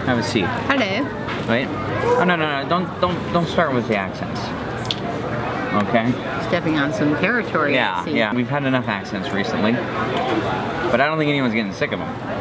Have a seat. Hello. Wait. Oh no. Don't start with the accents. Okay. Stepping on some territory. Yeah, yeah. We've had enough accents recently, but I don't think anyone's getting sick of them.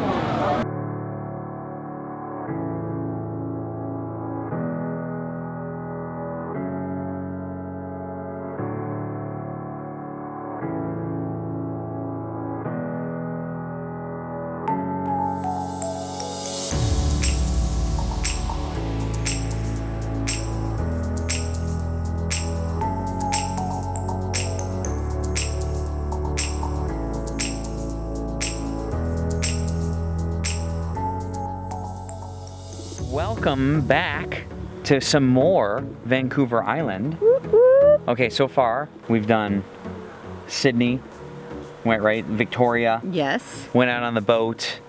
Welcome back to some more Vancouver Island. Okay, so far we've done Sydney, went right, Victoria. Yes. Went out on the boat,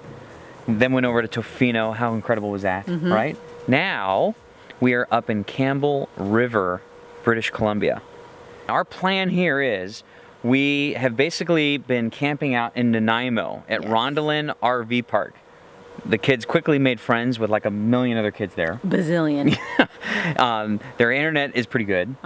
then went over to Tofino. How incredible was that, right? Now we are up in Campbell River, British Columbia. Our plan here is we have basically been camping out in Nanaimo at Rondalin RV Park. The kids quickly made friends with like a million other kids there. Bazillion. Their internet is pretty good.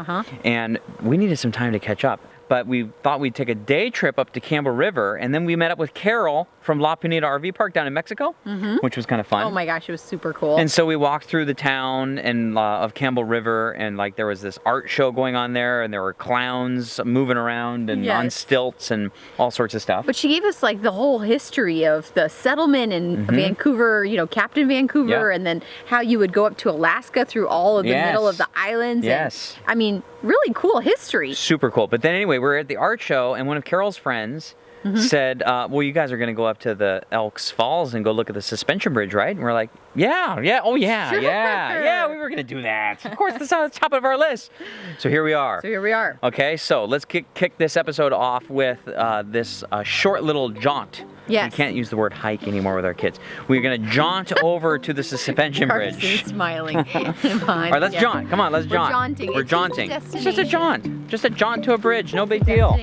And we needed some time to catch up. But we thought we'd take a day trip up to Campbell River, and then we met up with Carol from La Pineda RV Park down in Mexico, which was kind of fun. Oh my gosh, it was super cool. And so we walked through the town and of Campbell River, and like there was this art show going on there, and there were clowns moving around and on stilts and all sorts of stuff. But she gave us like the whole history of the settlement in Vancouver, you know, Captain Vancouver, and then how you would go up to Alaska through all of the middle of the islands. Yes. And, I mean, really cool history. Super cool. But then anyway, we were at the art show, and one of Carol's friends said, well, you guys are going to go up to the Elk Falls and go look at the suspension bridge, right? And we're like, yeah, we were going to do that. Of course, that's on the top of our list. So here we are. Okay, so let's kick this episode off with this short little jaunt. Yes. We can't use the word hike anymore with our kids. We're going to jaunt over to the suspension bridge. Carson's smiling. All right, let's jaunt. Come on, let's jaunt. We're jaunting. It's just a jaunt. Just a jaunt to a bridge. No big deal.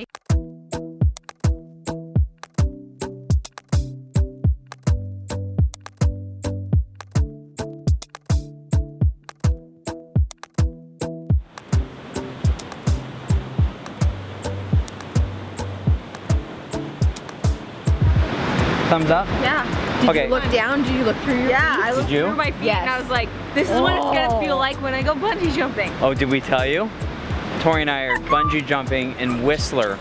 Thumbs up? Yeah. Did you look down? Did you look through your feet? I looked through my feet and I was like, this is what it's gonna feel like when I go bungee jumping. Oh, did we tell you? Tori and I are bungee jumping in Whistler.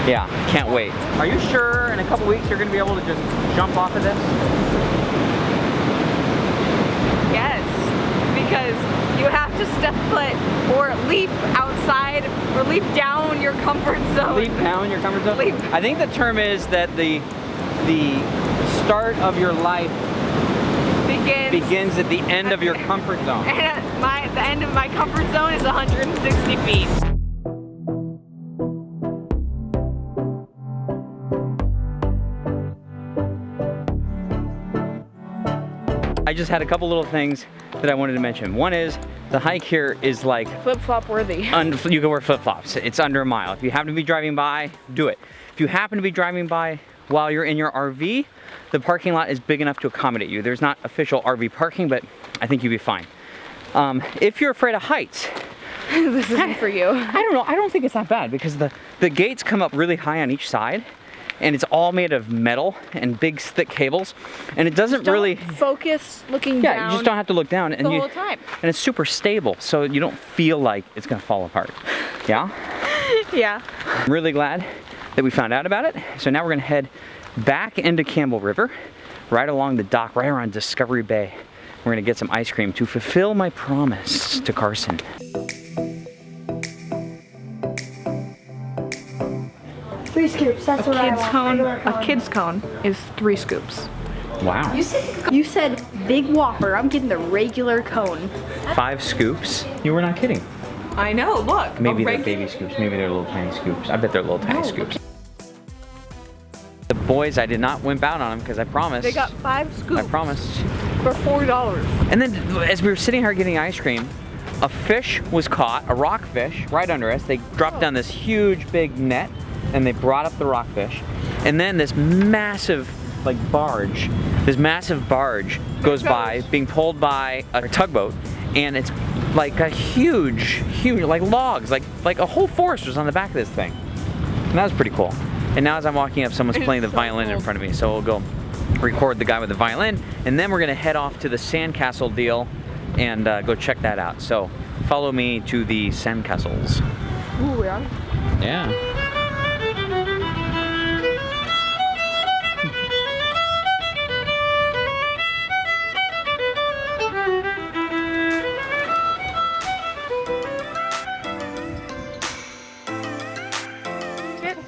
Yeah, can't wait. Are you sure in a couple weeks you're gonna be able to just jump off of this? Yes, because you have to step foot or leap outside or leap down your comfort zone. Leap down your comfort zone? Leap. I think the term is that the start of your life begins at the end of your comfort zone. And the end of my comfort zone is 160 feet. I just had a couple little things that I wanted to mention. One is the hike here is like Flip-flop worthy. You can wear flip-flops. It's under a mile. If you happen to be driving by, do it. If you happen to be driving by while you're in your RV, the parking lot is big enough to accommodate you. There's not official RV parking, but I think you'll be fine. If you're afraid of heights, this isn't for you. I don't know. I don't think it's that bad because the gates come up really high on each side, and it's all made of metal and big thick cables, and it doesn't really focus looking down. Yeah, you just don't have to look down, and the whole time. And it's super stable, so you don't feel like it's gonna fall apart. Yeah. Yeah. I'm really glad that we found out about it. So now we're gonna head back into Campbell River, right along the dock, right around Discovery Bay. We're gonna get some ice cream to fulfill my promise to Carson. 3 scoops, that's what I want. A kid's cone is 3 scoops. Wow. You said big Whopper. I'm getting the regular cone. 5 scoops? You were not kidding. I know, look. Maybe they're baby scoops, maybe they're little tiny scoops. I bet they're little tiny scoops. The boys, I did not wimp out on them because I promised. They got 5 scoops. I promised. For $4. And then as we were sitting here getting ice cream, a fish was caught, a rockfish, right under us. They dropped down this huge big net and they brought up the rockfish. And then this massive like barge, this massive barge goes by, being pulled by a tugboat, and it's like a huge, like logs, like a whole forest was on the back of this thing. And that was pretty cool. And now as I'm walking up, someone's playing the violin in front of me, so we'll go record the guy with the violin, and then we're gonna head off to the sandcastle deal and go check that out. So follow me to the sandcastles. Ooh, we are? Yeah.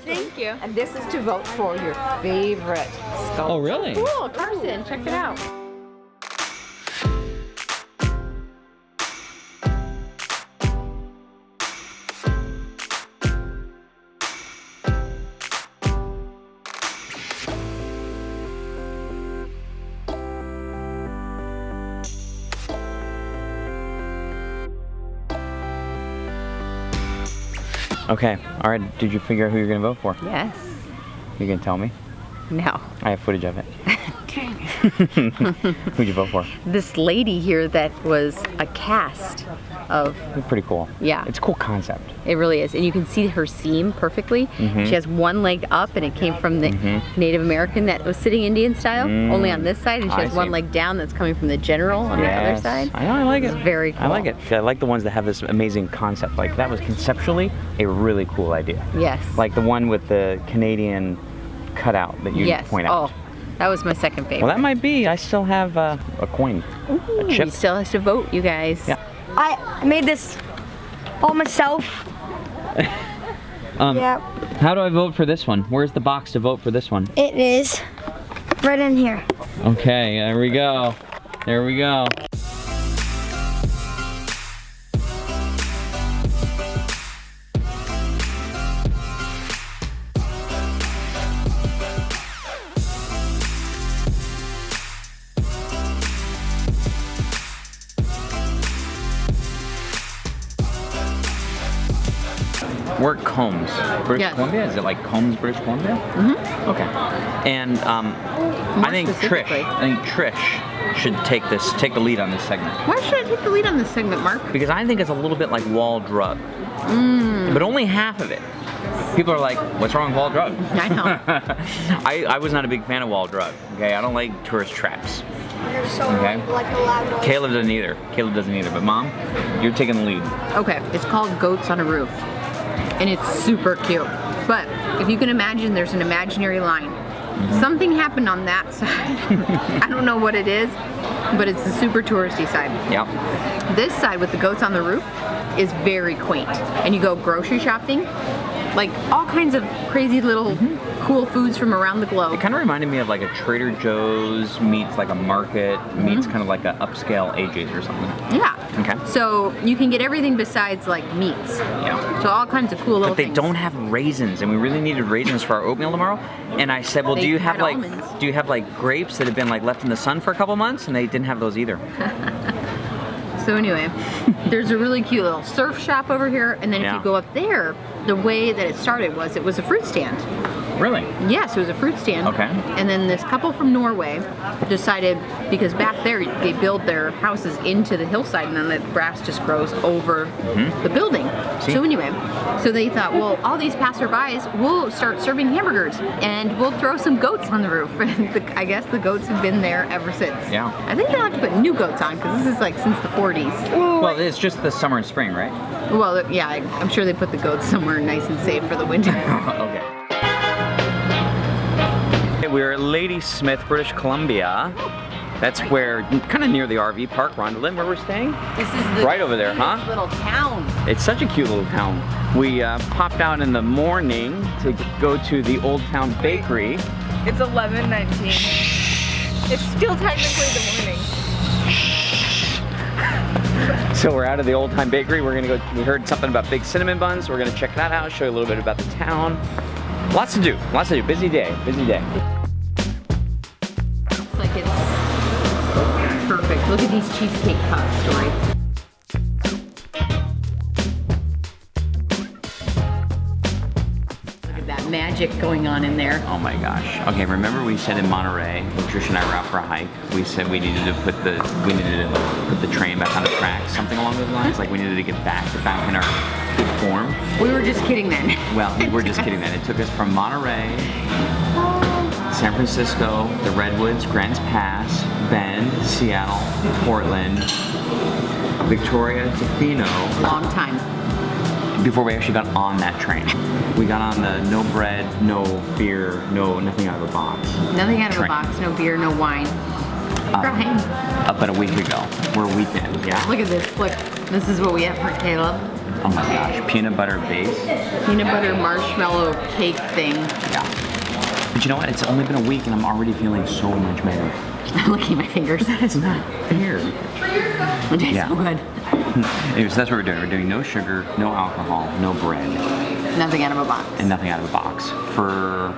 Thank you. And this is to vote for your favorite sculpture. Oh, really? Cool, Carson, check it out. Okay, all right, did you figure out who you're gonna vote for? Yes. You gonna tell me? No. I have footage of it. Who'd you vote for? This lady here that was a cast of, It's pretty cool. Yeah. It's a cool concept. it really is. And you can see her seam perfectly. She has one leg up and it came from the Native American that was sitting Indian style, only on this side. And she I has one see. leg down that's coming from the general on the other side. I know, I like it. It's very cool. I like it. I like the ones that have this amazing concept. Like that was conceptually a really cool idea. Yes. Like the one with the Canadian cutout that you yes. point out. Oh, that was my second favorite. Well, that might be. I still have a coin, a chip. You still have to vote, you guys. Yeah. I made this all myself. Yeah. How do I vote for this one? Where's the box to vote for this one? It is right in here. Okay, there we go. There we go. We're at Coombs, British Yes. Columbia. Is it like Coombs, British Columbia? Mm-hmm. Okay. And I think Trish should take the lead on this segment. Why should I take the lead on this segment, Mark? Because I think it's a little bit like walled rug. But only half of it. People are like, what's wrong with walled rug? I know. I was not a big fan of walled rug. Okay, I don't like tourist traps. They're so Okay. like a loud noise. Caleb doesn't either. But Mom, you're taking the lead. Okay, it's called Goats on a Roof. And it's super cute. But if you can imagine, there's an imaginary line. Something happened on that side. I don't know what it is, but it's the super touristy side. Yeah. This side with the goats on the roof is very quaint. And you go grocery shopping, like all kinds of crazy little cool foods from around the globe. It kind of reminded me of like a Trader Joe's meets like a market meets kind of like a upscale AJ's or something. Yeah. Okay. So you can get everything besides like meats. Yeah. So all kinds of cool little But they things. don't have raisins, and we really needed raisins for our oatmeal tomorrow. And I said, well, They do you have had like almonds. grapes that have been like left in the sun for a couple months? And they didn't have those either. So anyway, there's a really cute little surf shop over here, and then if Yeah. you go up there, the way that it started was it was a fruit stand. Really? Yes, it was a fruit stand. Okay. And then this couple from Norway decided, because back there they build their houses into the hillside and then the grass just grows over the building. See? So anyway, so they thought, well, all these passerbys, we'll start serving hamburgers and we'll throw some goats on the roof. And I guess the goats have been there ever since. Yeah. I think they'll have to put new goats on because this is like since the 40s. Well, it's just the summer and spring, right? Well, yeah, I'm sure they put the goats somewhere nice and safe for the winter. Okay. We're at Ladysmith, British Columbia. That's where, kind of near the RV park, Rondalyn, where we're staying. This is the Right over there, huh? cutest little town. It's such a cute little town. We popped out in the morning to go to the Old Town Bakery. It's 11:19. It's still technically the morning. So we're out of the Old Time Bakery. We're gonna go, we heard something about big cinnamon buns. We're gonna check that out, show you a little bit about the town. Lots to do, lots to do. Busy day, busy day. It's like it's perfect. Look at these cheesecake cups, Story. Look at that magic going on in there. Oh my gosh. Okay, remember we said in Monterey, when Trish and I were out for a hike, we said we needed to put the train back on the track, something along those lines. Like we needed to get back in our good form. We were just kidding then. Well, we were just kidding then. It took us from Monterey, San Francisco, the Redwoods, Grants Pass, Bend, Seattle, Portland, Victoria to Fino. Long time. Before we actually got on that train. We got on the no bread, no beer, nothing out of a box. Nothing out of train. a box, no beer, no wine. Crying. About a week ago. We're a week in, yeah? Look at this, look. This is what we have for Caleb. Oh my gosh, peanut butter base. Peanut butter marshmallow cake thing. Yeah. But you know what? It's only been a week and I'm already feeling so much better. I'm looking at my fingers. That's not fair. It tastes Yeah. so good. Anyways, that's what we're doing. We're doing no sugar, no alcohol, no bread. Nothing out of a box. And nothing out of a box. For,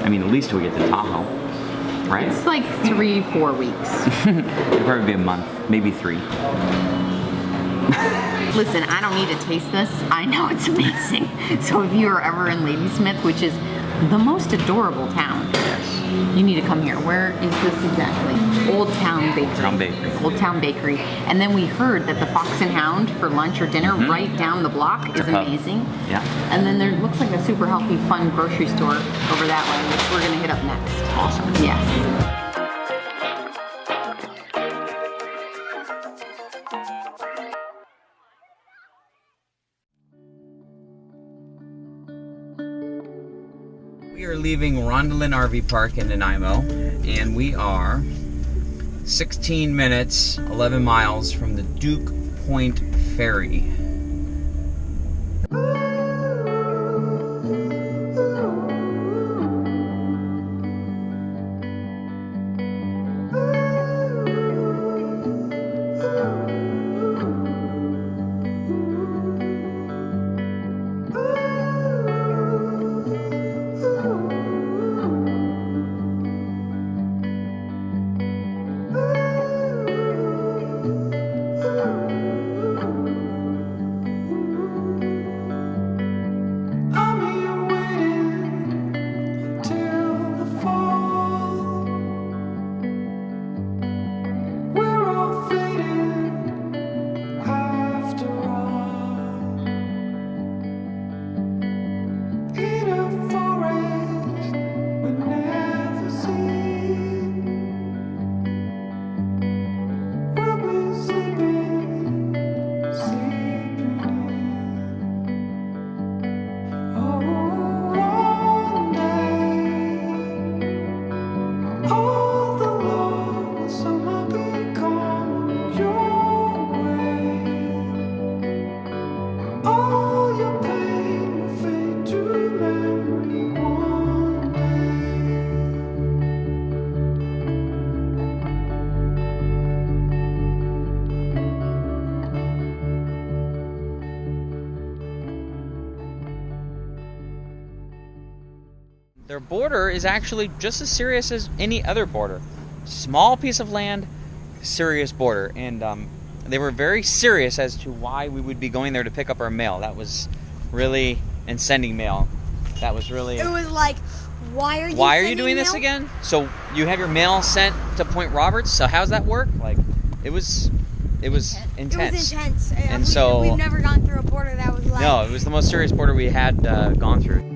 I mean, at least till we get to Tahoe, right? It's like 3-4 weeks. It'll probably be a month, maybe 3. Listen, I don't need to taste this. I know it's amazing. So if you are ever in Ladysmith, which is the most adorable town, you need to come here. Where is this exactly? Old Town Bakery. Old Town Bakery. And then we heard that the Fox and Hound for lunch or dinner right down the block is amazing. Yeah. And then there looks like a super healthy, fun grocery store over that way, which we're gonna hit up next. Awesome. Yes. We are leaving Rondelin RV Park in Nanaimo, and we are 16 minutes, 11 miles from the Duke Point Ferry. Their border is actually just as serious as any other border. Small piece of land, serious border. And they were very serious as to why we would be going there to pick up our mail. That was really, and sending mail. That was really... It was like, why are you doing this mail? again? So you have your mail sent to Point Roberts. So how's that work? Like, it was intense. It was intense. And so... We've never gone through a border that was like... No, it was the most serious border we had gone through.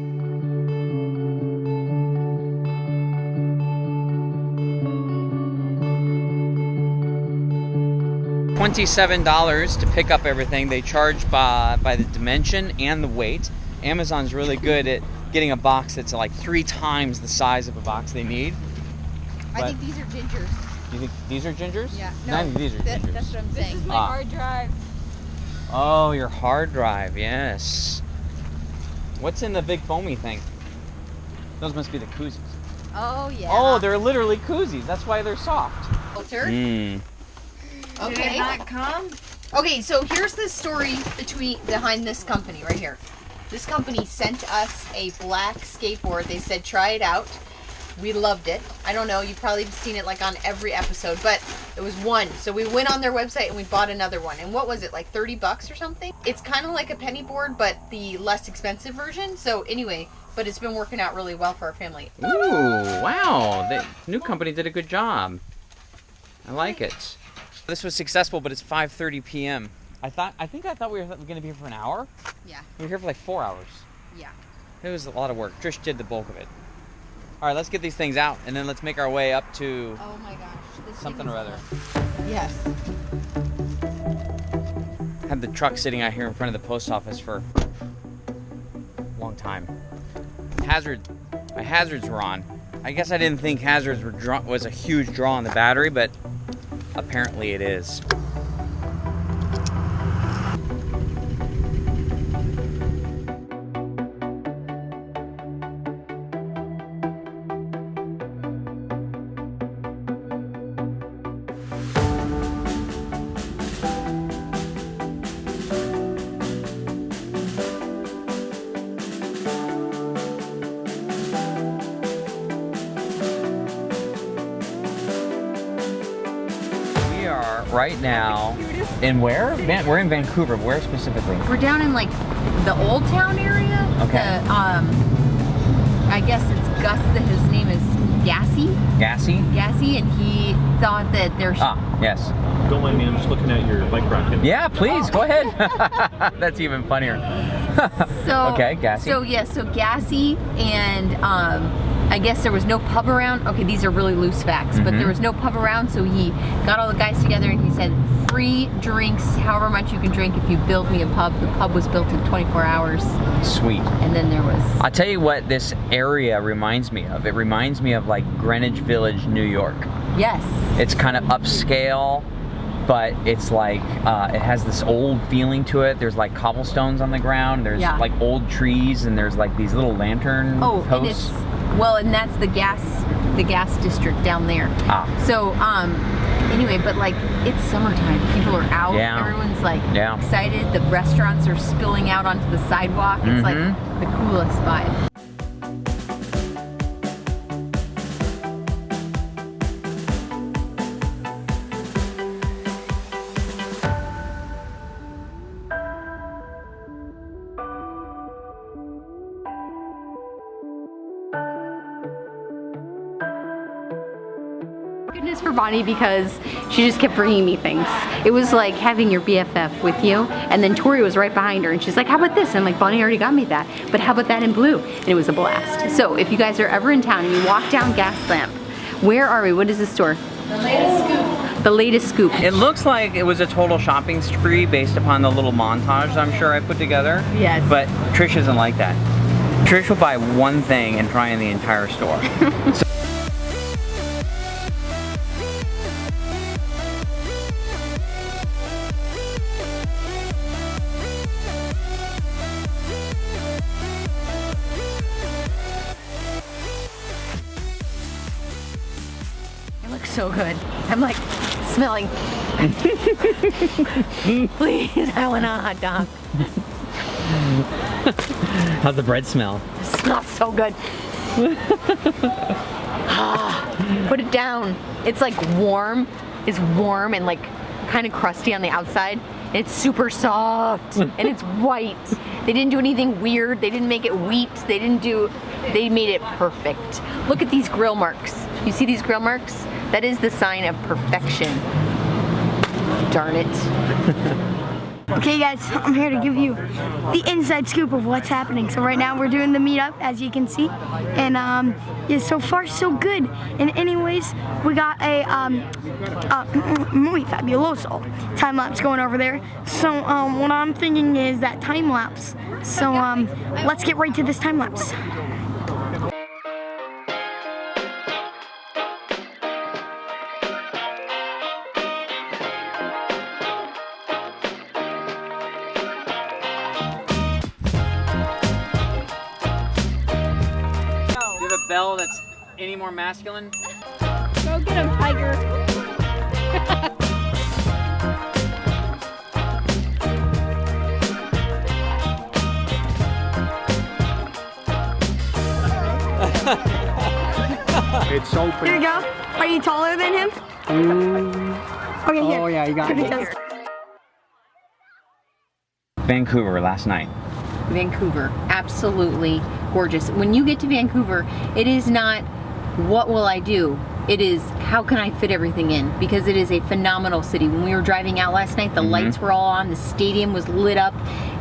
$27 to pick up everything. They charge by the dimension and the weight. Amazon's really good at getting a box that's like 3 times the size of a box they need. I think these are gingers. You think these are gingers? Yeah. No, I think these are gingers. That's what I'm saying. This is my hard drive. Oh, your hard drive, yes. What's in the big foamy thing? Those must be the koozies. Oh, yeah. Oh, they're literally koozies. That's why they're soft. Filter. Okay. Did it not come? Okay, so here's the story behind this company right here. This company sent us a black skateboard. They said, try it out. We loved it. I don't know, you've probably seen it like on every episode, but it was one. So we went on their website and we bought another one. And what was it, like 30 bucks or something? It's kind of like a penny board, but the less expensive version. So anyway, but it's been working out really well for our family. Ooh, wow. The new company did a good job. I like it. This was successful, but it's 5:30 p.m. I think I thought we were going to be here for an hour. Yeah. We were here for like 4 hours. Yeah. It was a lot of work. Trish did the bulk of it. All right, let's get these things out, and then let's make our way up to Oh my gosh. This something or other. Yes. Had the truck sitting out here in front of the post office for a long time. My hazards were on. I guess I didn't think hazards was a huge draw on the battery, but apparently it is. Right now, in where? We're in Vancouver. Where specifically? We're down in like the Old Town area. Okay. I guess it's Gus. His name is Gassy. Gassy, and he thought that there's. Yes. Don't mind me. I'm just looking at your bike rack. Yeah, please go ahead. That's even funnier. Okay, Gassy. So Gassy and I guess there was no pub around. Okay, these are really loose facts, but there was no pub around, so he got all the guys together and he said, free drinks, however much you can drink if you build me a pub. The pub was built in 24 hours. Sweet. And then there was... I'll tell you what this area reminds me of. It reminds me of like Greenwich Village, New York. Yes. It's kind of upscale, but it's like, it has this old feeling to it. There's like cobblestones on the ground. There's like old trees, and there's like these little lantern posts. And that's the gas district down there. So, anyway, but like, it's summertime. People are out. Yeah. Everyone's like excited. The restaurants are spilling out onto the sidewalk. It's like the coolest vibe. Goodness for Bonnie, because she just kept bringing me things. It was like having your BFF with you, and then Tori was right behind her, and she's like, how about this? And I'm like, Bonnie already got me that, but how about that in blue? And it was a blast. So if you guys are ever in town and you walk down Gastown, where are we? What is this store? The latest scoop. The latest scoop. It looks like it was a total shopping spree based upon the little montage I'm sure I put together. Yes. But Trish isn't like that. Trish will buy one thing and try in the entire store. So good. I'm like smelling. Please, I want a hot dog. How's the bread smell? It smells so good. Put it down. It's like warm. It's warm and like kind of crusty on the outside. It's super soft and it's white. They didn't do anything weird. They didn't make it wheat. They made it perfect. Look at these grill marks. You see these grill marks? That is the sign of perfection. Darn it. Okay guys, I'm here to give you the inside scoop of what's happening. So right now we're doing the meetup, as you can see. And yeah, so far so good. And anyways, we got a muy fabuloso time lapse going over there. So what I'm thinking is that time lapse. So let's get right to this time lapse. Bell that's any more masculine? Go get him, Tiger. It's open. Here you go. Are you taller than him? Okay, here. Oh yeah, you got it. Vancouver last night. Vancouver. Absolutely gorgeous. When you get to Vancouver, it is not what will I do? It is how can I fit everything in, because it is a phenomenal city. When we were driving out last night, the lights were all on, the stadium was lit up.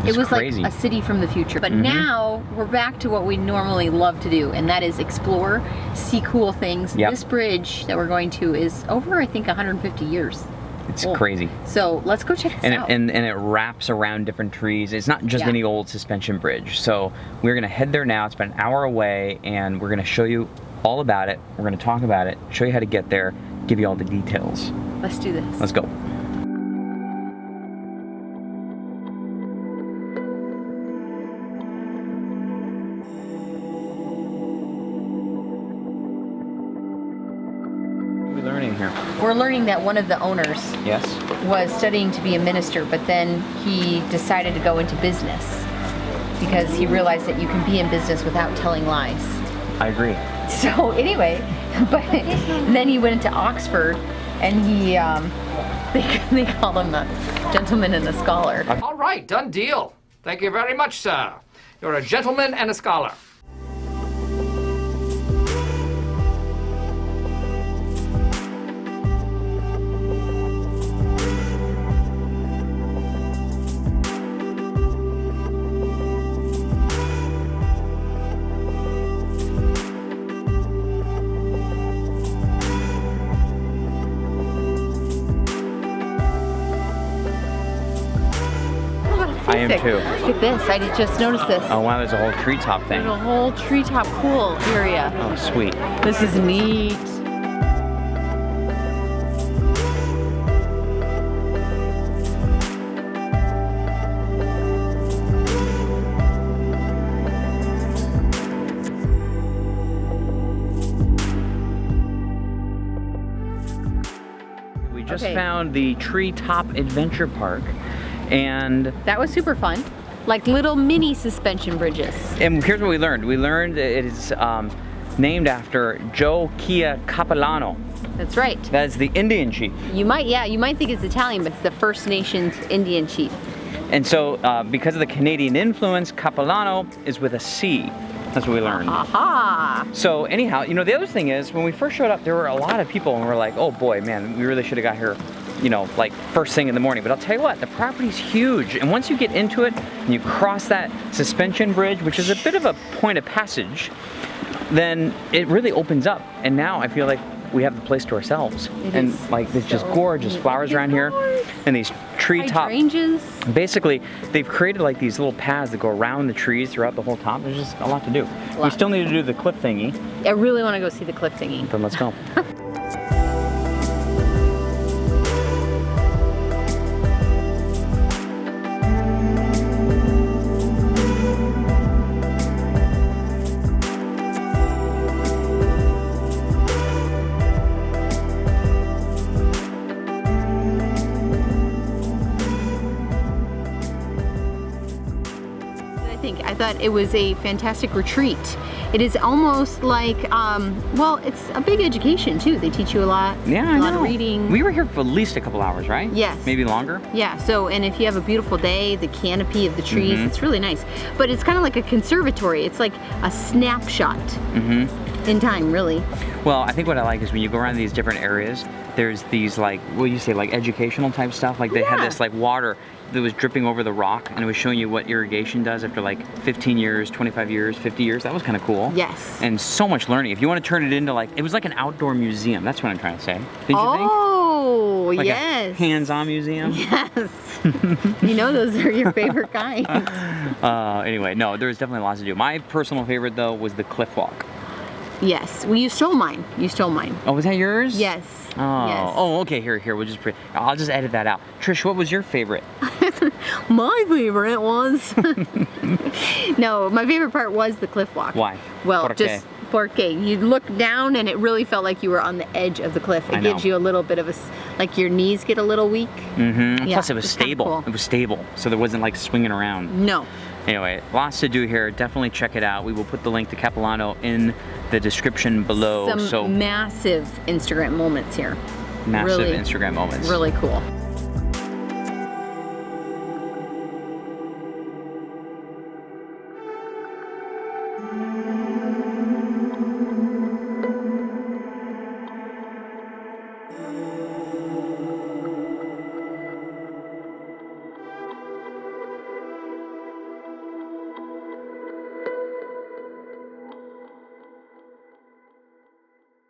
It was crazy. like a city from the future. But now we're back to what we normally love to do, and that is explore, see cool things. Yep. This bridge that we're going to is over, I think, 150 years. It's crazy. So let's go check this out. And it wraps around different trees. It's not just Yeah. any old suspension bridge. So we're gonna head there now. It's about an hour away, and we're gonna show you all about it. We're gonna talk about it, show you how to get there, give you all the details. Let's do this. Let's go. What are we learning here? We're learning that one of the owners Yes? was studying to be a minister, but then he decided to go into business because he realized that you can be in business without telling lies. I agree. So anyway, but then he went into Oxford, and he they call him a gentleman and a scholar. All right, done deal. Thank you very much, sir. You're a gentleman and a scholar. I am too. Look at this. I just noticed this. Oh wow, there's a whole treetop thing. There's a whole treetop pool area. Oh, sweet. This is neat. We just Okay. found the Treetop Adventure Park, and That was super fun. Like little mini suspension bridges. here's what we learned. We learned that it is named after Joe Kia Capilano. That's right. That is the Indian chief. You might think it's Italian, but it's the First Nations Indian chief. And so, because of the Canadian influence, Capilano is with a C. That's what we learned. Aha! So anyhow, you know, the other thing is, when we first showed up, there were a lot of people, and we're like, oh boy, man, we really should have got here, you know, like first thing in the morning. But I'll tell you what, the property's huge. And once you get into it, and you cross that suspension bridge, which is a bit of a point of passage, then it really opens up. And now I feel like we have the place to ourselves. It and is like, there's just so gorgeous neat. flowers around here. And these treetop. Hydrangeas. Basically, they've created like these little paths that go around the trees throughout the whole top. There's just a lot to do. We Lots. still need to do the cliff thingy, I really want to go see the cliff thingy. then let's go. I thought it was a fantastic retreat. It is almost like, well, it's a big education too. They teach you a lot, Yeah, a I lot know. of reading. We were here for at least a couple hours, right? Yes. Maybe longer. Yeah, so, and if you have a beautiful day, the canopy of the trees, it's really nice. But it's kind of like a conservatory. It's like a snapshot in time, really. Well, I think what I like is when you go around these different areas, there's these like, what do you say, like educational type stuff. Like they had Yeah. this like water that was dripping over the rock, and it was showing you what irrigation does after like 15 years, 25 years, 50 years. That was kind of cool. Yes. And so much learning. If you want to turn it into like, it was like an outdoor museum. That's what I'm trying to say. Did you think? Oh, Like yes. a hands-on museum. Yes. You know those are your favorite kind. Anyway, no, there was definitely lots to do. My personal favorite though was the cliff walk. Yes. Well, you stole mine. You stole mine. Oh, was that yours? Yes. Oh, Yes. oh, okay. Here, we'll just. I'll just edit that out. Trish, what was your favorite? My favorite was. No, my favorite part was the cliff walk. Why? Well, Por qué? just porque you look down and it really felt like you were on the edge of the cliff. I It gives know. you a little bit of a, like your knees get a little weak. Mm-hmm. Yeah, Plus, it was it's kinda stable. cool. It was stable, so there wasn't like swinging around. No. Anyway, lots to do here. Definitely check it out. We will put the link to Capilano in the description below. Some so massive Instagram moments here. massive really, Instagram moments. Really cool.